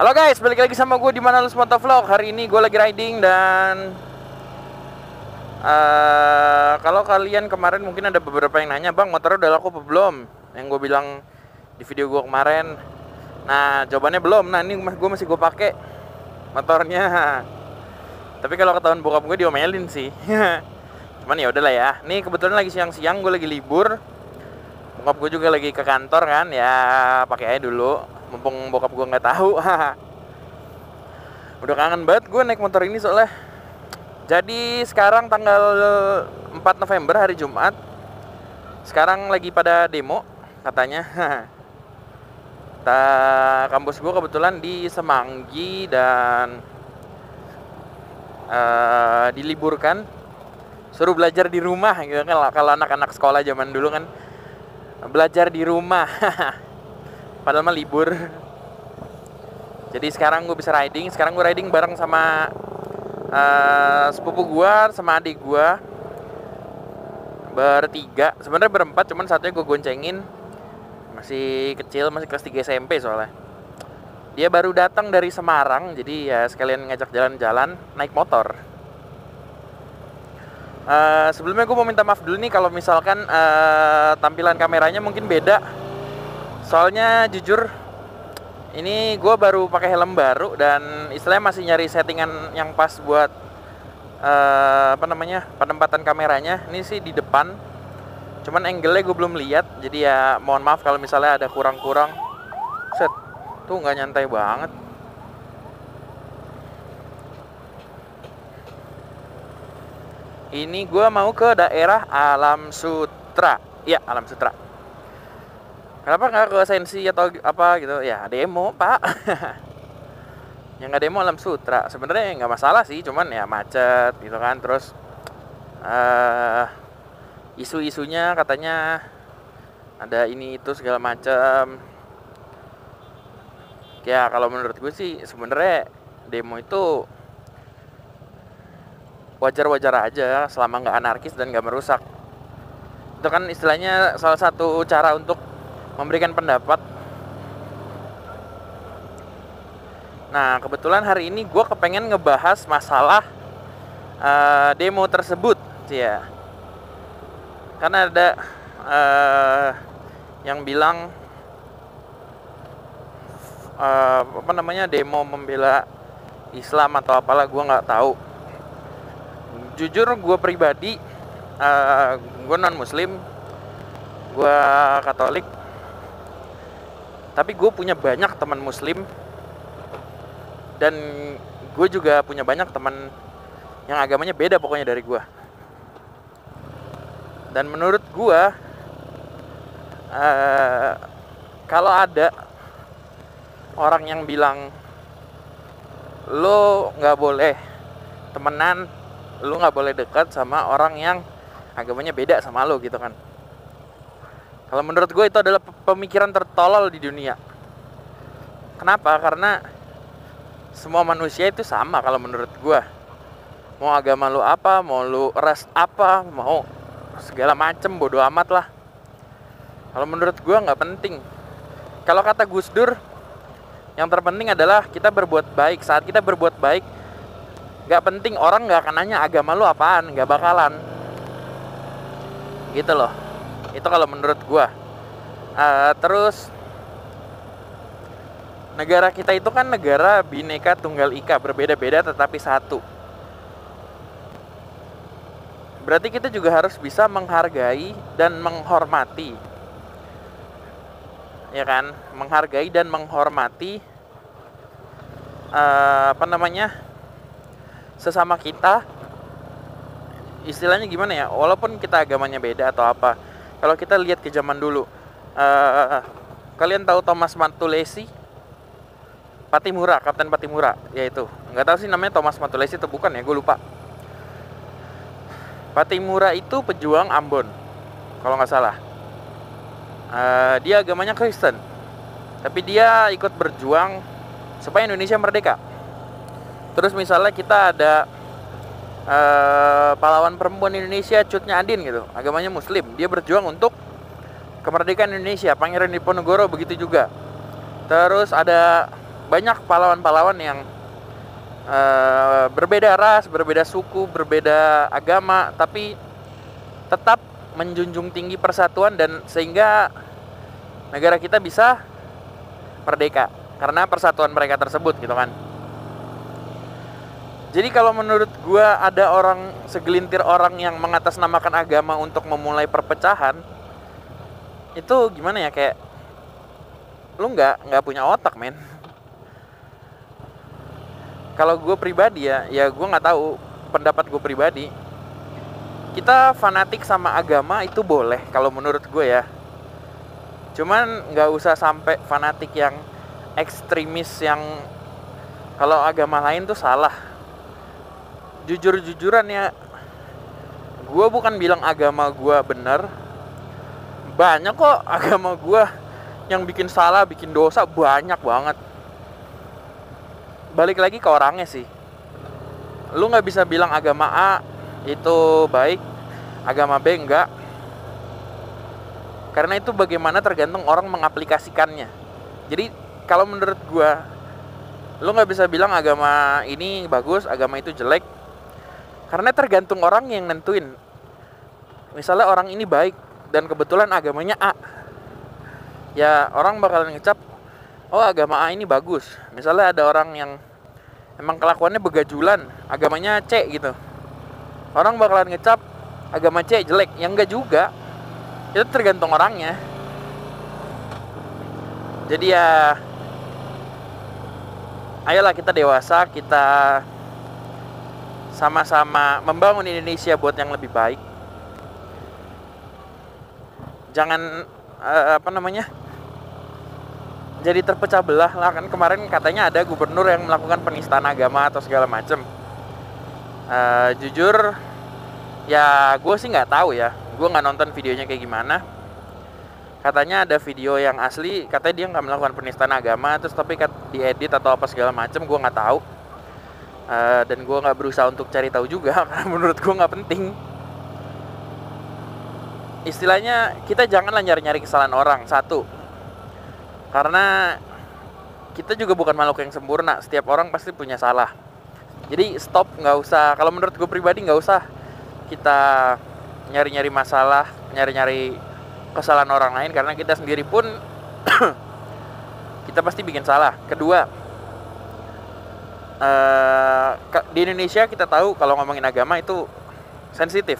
Halo guys, balik lagi sama gue di Manalus Motovlog. Hari ini gue lagi riding dan kalau kalian kemarin mungkin ada beberapa yang nanya, bang motornya udah laku apa belum? Yang gue bilang di video gue kemarin. Nah jawabannya belum. Nah ini gue masih gue pakai motornya. Tapi kalau ketahuan bokap gue diomelin sih. Cuman ya udahlah ya. Nih kebetulan lagi siang-siang, gue lagi libur. Bokap gue juga lagi ke kantor kan, ya pakai aja dulu. Mumpung bokap gue nggak tahu. Udah kangen banget gue naik motor ini soalnya. Jadi sekarang tanggal 4 November hari Jumat. Sekarang lagi pada demo katanya. Kampus gue kebetulan di Semanggi dan diliburkan. Suruh belajar di rumah gitu kan. Kalau anak-anak sekolah zaman dulu kan belajar di rumah. Padahal mah libur. Jadi sekarang gue bisa riding. Sekarang gue riding bareng sama sepupu gue sama adik gue. Bertiga. Sebenarnya berempat, cuman satunya gue goncengin. Masih kecil, masih kelas 3 SMP soalnya. Dia baru datang dari Semarang, jadi ya sekalian ngajak jalan-jalan naik motor. Sebelumnya gue mau minta maaf dulu nih kalau misalkan tampilan kameranya mungkin beda. Soalnya jujur ini gue baru pakai helm baru dan istilahnya masih nyari settingan yang pas buat penempatan kameranya. Ini sih di depan, cuman angle-nya gue belum lihat, jadi ya mohon maaf kalau misalnya ada kurang-kurang. Set, tuh nggak nyantai banget. Ini gue mau ke daerah Alam Sutra. Iya, Alam Sutra. Kenapa nggak ke Sensi atau apa gitu? Ya demo pak. Yang nggak demo Alam Sutra. Sebenarnya nggak masalah sih, cuman ya macet gitu kan. Terus isu-isunya katanya ada ini itu segala macam. Ya kalau menurut gue sih sebenarnya demo itu wajar-wajar aja selama nggak anarkis dan nggak merusak. Itu kan istilahnya salah satu cara untuk memberikan pendapat. Nah kebetulan hari ini gue kepengen ngebahas masalah demo tersebut, ya. Karena ada yang bilang demo membela Islam atau apalah, gue nggak tahu. Jujur gue pribadi, gue non Muslim, gue Katolik. Tapi gue punya banyak teman Muslim. Dan gue juga punya banyak teman yang agamanya beda pokoknya dari gue. Dan menurut gue kalau ada orang yang bilang lo gak boleh temenan, lo gak boleh dekat sama orang yang agamanya beda sama lo gitu kan. Kalau menurut gue itu adalah pemikiran tertolol di dunia. Kenapa? Karena semua manusia itu sama kalau menurut gue. Mau agama lu apa, mau lu ras apa, mau segala macem, bodo amat lah. Kalau menurut gue gak penting. Kalau kata Gus Dur, yang terpenting adalah kita berbuat baik. Saat kita berbuat baik, gak penting, orang gak akan nanya agama lu apaan, gak bakalan. Gitu loh. Itu kalau menurut gue. Terus negara kita itu kan negara Bhinneka Tunggal Ika, berbeda-beda tetapi satu. Berarti kita juga harus bisa menghargai dan menghormati, ya kan? Menghargai dan menghormati sesama kita. Istilahnya gimana ya? Walaupun kita agamanya beda atau apa. Kalau kita lihat ke zaman dulu, kalian tahu Thomas Matulesi? Patimura, Kapten Patimura, yaitu. Nggak tahu sih namanya Thomas Matulesi atau bukan ya, gue lupa. Patimura itu pejuang Ambon, kalau nggak salah. Dia agamanya Kristen, tapi dia ikut berjuang supaya Indonesia merdeka. Terus misalnya kita ada pahlawan perempuan Indonesia, Cut Nyadin gitu, agamanya Muslim, dia berjuang untuk kemerdekaan Indonesia. Pangeran Diponegoro begitu juga. Terus ada banyak pahlawan-pahlawan yang berbeda ras, berbeda suku, berbeda agama, tapi tetap menjunjung tinggi persatuan, dan sehingga negara kita bisa merdeka karena persatuan mereka tersebut gitu kan. Jadi kalau menurut gue ada segelintir orang yang mengatasnamakan agama untuk memulai perpecahan, itu gimana ya, kayak lu nggak punya otak, men. Kalau gue pribadi ya gue nggak tahu, pendapat gue pribadi, kita fanatik sama agama itu boleh kalau menurut gue ya. Cuman nggak usah sampai fanatik yang ekstremis, yang kalau agama lain tuh salah. Jujur-jujuran ya, gue bukan bilang agama gue bener. Banyak kok agama gue yang bikin salah, bikin dosa, banyak banget. Balik lagi ke orangnya sih. Lu gak bisa bilang agama A itu baik, agama B enggak. Karena itu bagaimana tergantung orang mengaplikasikannya. Jadi kalau menurut gue, lu gak bisa bilang agama ini bagus, agama itu jelek, karena tergantung orang yang nentuin. Misalnya orang ini baik dan kebetulan agamanya A, ya orang bakalan ngecap, oh agama A ini bagus. Misalnya ada orang yang emang kelakuannya begajulan, agamanya C gitu, orang bakalan ngecap agama C jelek. Yang enggak juga, itu tergantung orangnya. Jadi ya, ayolah kita dewasa, kita sama-sama membangun Indonesia buat yang lebih baik. Jangan jadi terpecah belah lah. Kan kemarin katanya ada gubernur yang melakukan penistaan agama atau segala macem. Jujur ya, gue sih nggak tahu ya, gue nggak nonton videonya kayak gimana. Katanya ada video yang asli, katanya dia nggak melakukan penistaan agama, terus tapi diedit atau apa segala macem, gue nggak tahu. Dan gue nggak berusaha untuk cari tahu juga karena menurut gue nggak penting. Istilahnya kita janganlah nyari-nyari kesalahan orang. Satu, karena kita juga bukan makhluk yang sempurna, setiap orang pasti punya salah. Jadi stop, nggak usah, kalau menurut gue pribadi nggak usah kita nyari-nyari masalah, nyari-nyari kesalahan orang lain, karena kita sendiri pun kita pasti bikin salah. Kedua, di Indonesia kita tahu kalau ngomongin agama itu sensitif.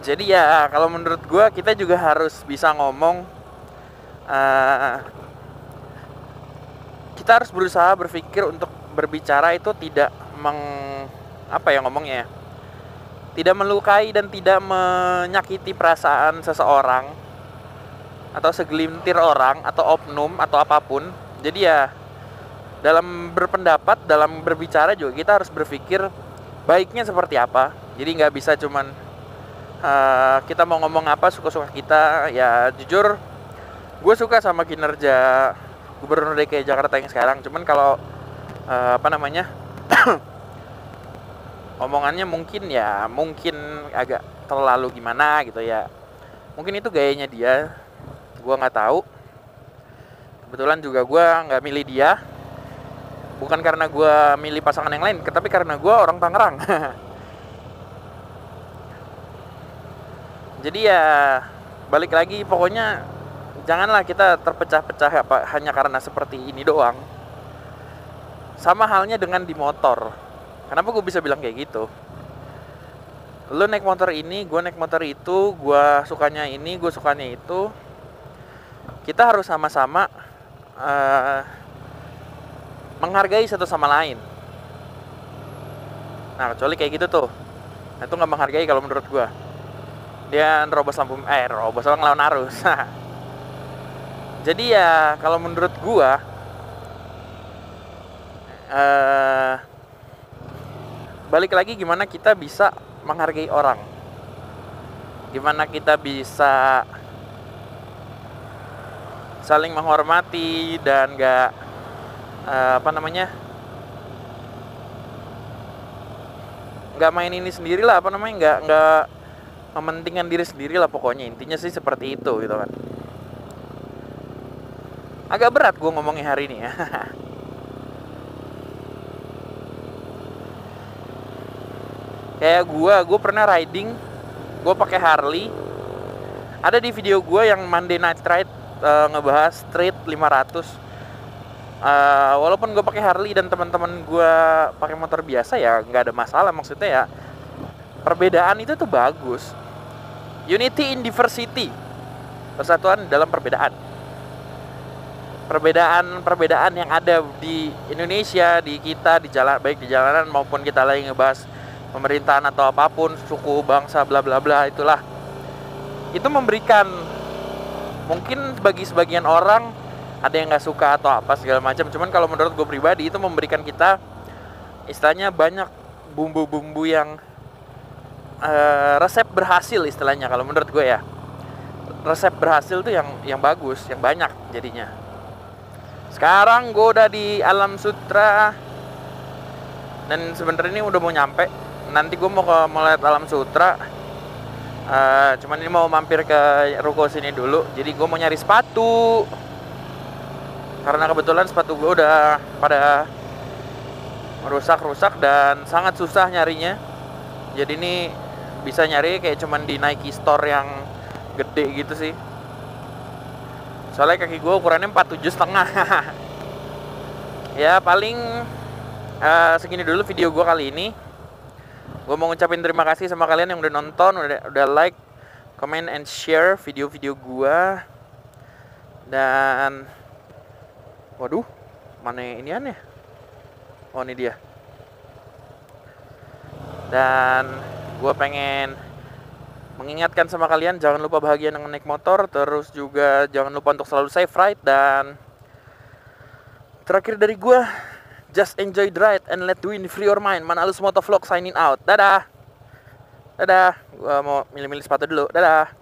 Jadi ya kalau menurut gue kita juga harus bisa ngomong, kita harus berusaha berpikir untuk berbicara itu tidak tidak melukai dan tidak menyakiti perasaan seseorang atau segelintir orang atau oknum atau apapun. Jadi ya dalam berpendapat, dalam berbicara juga kita harus berpikir baiknya seperti apa. Jadi nggak bisa cuman kita mau ngomong apa suka-suka kita. Ya jujur, gue suka sama kinerja Gubernur DKI Jakarta yang sekarang. Cuman kalau omongannya mungkin agak terlalu gimana gitu ya. Mungkin itu gayanya dia, gue nggak tahu. Kebetulan juga gue nggak milih dia, bukan karena gue milih pasangan yang lain, tapi karena gue orang Tangerang. Jadi ya balik lagi, pokoknya janganlah kita terpecah-pecah hanya karena seperti ini doang. Sama halnya dengan di motor. Kenapa gue bisa bilang kayak gitu? Lu naik motor ini, gue naik motor itu, gue sukanya ini, gue sukanya itu. Kita harus sama-sama menghargai satu sama lain. Nah kecuali kayak gitu tuh, nah, itu gak menghargai kalau menurut gue. Dia nerobos lampu ngelawan arus. Jadi ya kalau menurut gue, balik lagi gimana kita bisa menghargai orang, gimana kita bisa saling menghormati dan gak nggak main ini sendiri lah, nggak mementingkan diri sendiri lah, pokoknya intinya sih seperti itu gitu kan. Agak berat gue ngomongin hari ini ya. Kayak gue pernah riding, gue pakai Harley. Ada di video gue yang Monday Night Ride ngebahas Street 500. Walaupun gue pakai Harley dan teman-teman gue pakai motor biasa ya nggak ada masalah, maksudnya ya perbedaan itu tuh bagus. Unity in diversity, persatuan dalam perbedaan. Perbedaan yang ada di Indonesia, di kita, di jalan, baik di jalanan maupun kita lagi ngebahas pemerintahan atau apapun, suku, bangsa, bla bla bla, itulah. Itu memberikan, mungkin bagi sebagian orang ada yang nggak suka atau apa segala macam. Cuman kalau menurut gue pribadi itu memberikan kita istilahnya banyak bumbu-bumbu yang resep berhasil istilahnya. Kalau menurut gue ya, resep berhasil tuh yang bagus, yang banyak jadinya. Sekarang gue udah di Alam Sutra dan sebenarnya ini udah mau nyampe. Nanti gue mau lihat Alam Sutra. Cuman ini mau mampir ke ruko sini dulu. Jadi gue mau nyari sepatu, karena kebetulan sepatu gue udah pada rusak dan sangat susah nyarinya. Jadi ini bisa nyari kayak cuman di Nike Store yang gede gitu sih. Soalnya kaki gue ukurannya 47,5. Ya paling segini dulu video gue kali ini. Gue mau ngucapin terima kasih sama kalian yang udah nonton, udah like, comment, and share video-video gue. Dan waduh, mana inian ya? Oh, ini dia. Dan gue pengen mengingatkan sama kalian, jangan lupa bahagia dengan naik motor. Terus juga jangan lupa untuk selalu safe ride. Dan terakhir dari gue, just enjoy the ride and let the wind free your mind. Manalus Motovlog signing out. Dadah. Gue mau milih-milih sepatu dulu. Dadah.